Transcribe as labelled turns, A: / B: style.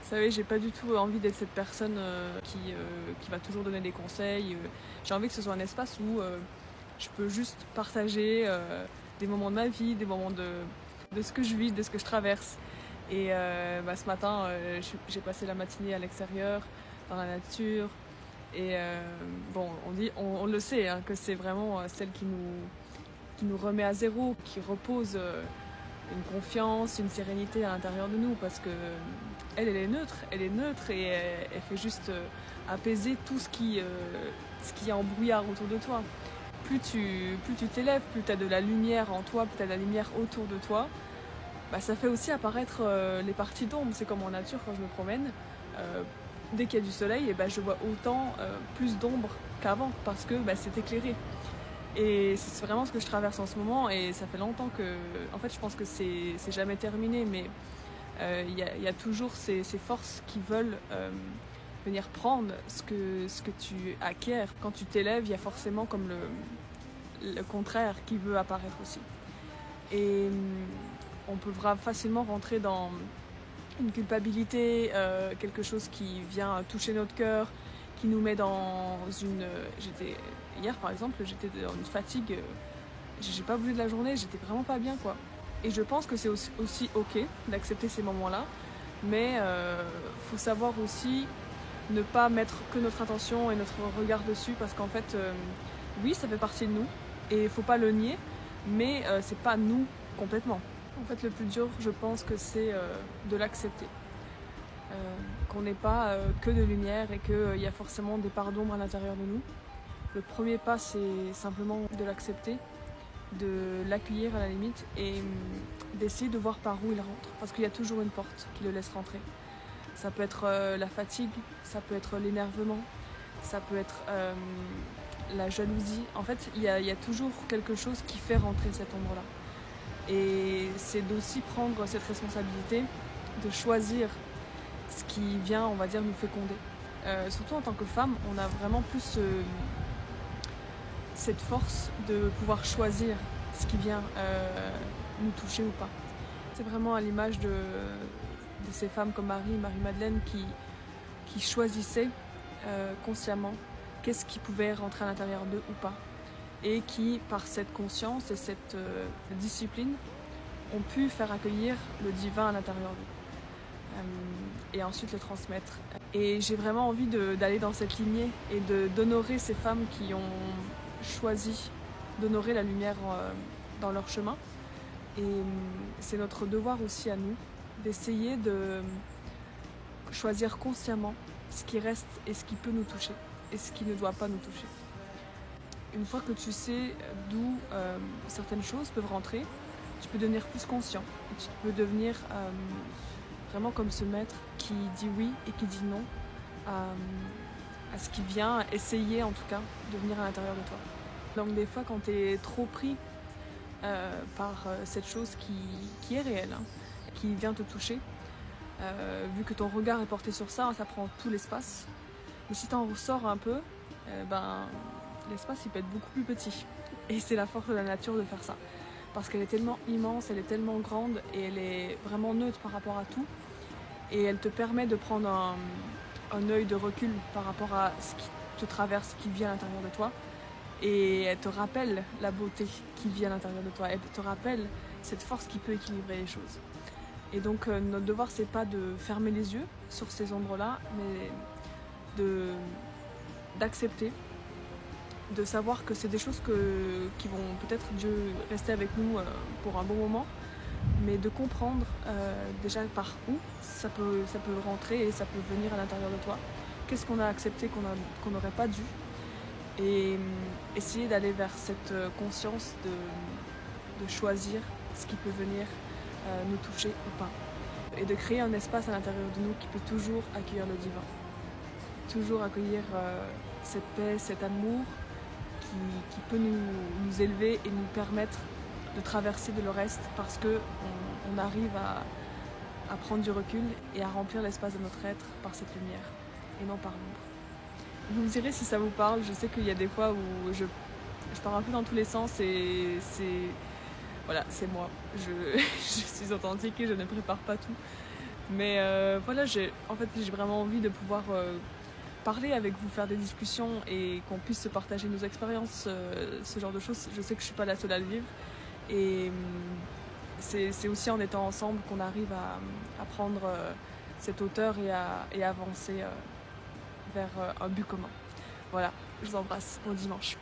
A: Vous savez, j'ai pas du tout envie d'être cette personne qui va toujours donner des conseils. J'ai envie que ce soit un espace où je peux juste partager des moments de ma vie, des moments de ce que je vis, de ce que je traverse. Et ce matin, j'ai passé la matinée à l'extérieur, dans la nature. Et on le sait, hein, que c'est vraiment celle qui nous remet à zéro, qui repose une confiance, une sérénité à l'intérieur de nous, parce que elle est neutre et elle fait juste apaiser tout ce qui est en brouillard autour de toi. Plus tu t'élèves, plus tu as de la lumière en toi, plus tu as de la lumière autour de toi, ça fait aussi apparaître les parties d'ombre. C'est comme en nature quand je me promène. Dès qu'il y a du soleil, je vois autant plus d'ombre qu'avant parce que c'est éclairé. Et c'est vraiment ce que je traverse en ce moment et ça fait longtemps que... En fait, je pense que c'est jamais terminé, mais il y a toujours ces forces qui veulent venir prendre ce que tu acquiers. Quand tu t'élèves, il y a forcément comme le contraire qui veut apparaître aussi. Et on peut facilement rentrer dans une culpabilité, quelque chose qui vient toucher notre cœur, qui nous met dans une... Hier par exemple, j'étais dans une fatigue, j'ai pas voulu de la journée, j'étais vraiment pas bien quoi. Et je pense que c'est aussi ok d'accepter ces moments-là, mais faut savoir aussi ne pas mettre que notre attention et notre regard dessus, parce qu'en fait, oui, ça fait partie de nous, et il faut pas le nier, mais c'est pas nous complètement. En fait, le plus dur, je pense que c'est de l'accepter. Qu'on n'est pas que de lumière et qu'il y a forcément des parts d'ombre à l'intérieur de nous. Le premier pas, c'est simplement de l'accepter, de l'accueillir à la limite et d'essayer de voir par où il rentre. Parce qu'il y a toujours une porte qui le laisse rentrer. Ça peut être la fatigue, ça peut être l'énervement, ça peut être la jalousie. En fait, il y a toujours quelque chose qui fait rentrer cette ombre-là. Et c'est d'aussi prendre cette responsabilité, de choisir ce qui vient, on va dire, nous féconder. Surtout en tant que femme, on a vraiment plus cette force de pouvoir choisir ce qui vient nous toucher ou pas. C'est vraiment à l'image de ces femmes comme Marie-Madeleine qui choisissaient consciemment qu'est-ce qui pouvait rentrer à l'intérieur d'eux ou pas. Et qui, par cette conscience et cette discipline, ont pu faire accueillir le divin à l'intérieur d'eux. Et ensuite le transmettre. Et j'ai vraiment envie d'aller dans cette lignée et d'honorer ces femmes qui ont choisi d'honorer la lumière dans leur chemin. Et c'est notre devoir aussi à nous d'essayer de choisir consciemment ce qui reste et ce qui peut nous toucher et ce qui ne doit pas nous toucher. Une fois que tu sais d'où certaines choses peuvent rentrer, tu peux devenir plus conscient. Et tu peux devenir vraiment comme ce maître qui dit oui et qui dit non à ce qui vient, essayer en tout cas de venir à l'intérieur de toi. Donc des fois quand tu es trop pris par cette chose qui est réelle, hein, qui vient te toucher, vu que ton regard est porté sur ça, ça prend tout l'espace. Mais si tu en ressors un peu, l'espace il peut être beaucoup plus petit. Et c'est la force de la nature de faire ça. Parce qu'elle est tellement immense, elle est tellement grande et elle est vraiment neutre par rapport à tout. Et elle te permet de prendre un œil de recul par rapport à ce qui te traverse, qui vit à l'intérieur de toi. Et elle te rappelle la beauté qui vit à l'intérieur de toi. Elle te rappelle cette force qui peut équilibrer les choses. Et donc notre devoir c'est pas de fermer les yeux sur ces ombres-là, mais d'accepter, de savoir que c'est des choses qui vont peut-être rester avec nous pour un bon moment, mais de comprendre déjà par où ça peut rentrer et ça peut venir à l'intérieur de toi. Qu'est-ce qu'on a accepté qu'on n'aurait pas dû, et essayer d'aller vers cette conscience de choisir ce qui peut venir nous toucher ou pas. Et de créer un espace à l'intérieur de nous qui peut toujours accueillir le divin. Toujours accueillir cette paix, cet amour qui peut nous élever et nous permettre de traverser de le reste parce qu'on arrive à prendre du recul et à remplir l'espace de notre être par cette lumière et non par l'ombre. Vous me direz si ça vous parle. Je sais qu'il y a des fois où je pars un peu dans tous les sens et c'est moi. Je suis authentique et je ne prépare pas tout. Mais voilà, en fait, j'ai vraiment envie de pouvoir parler avec vous, faire des discussions et qu'on puisse se partager nos expériences, ce genre de choses. Je sais que je suis pas la seule à le vivre. Et c'est aussi en étant ensemble qu'on arrive à prendre cette hauteur et à avancer vers un but commun. Voilà, je vous embrasse. Bon dimanche.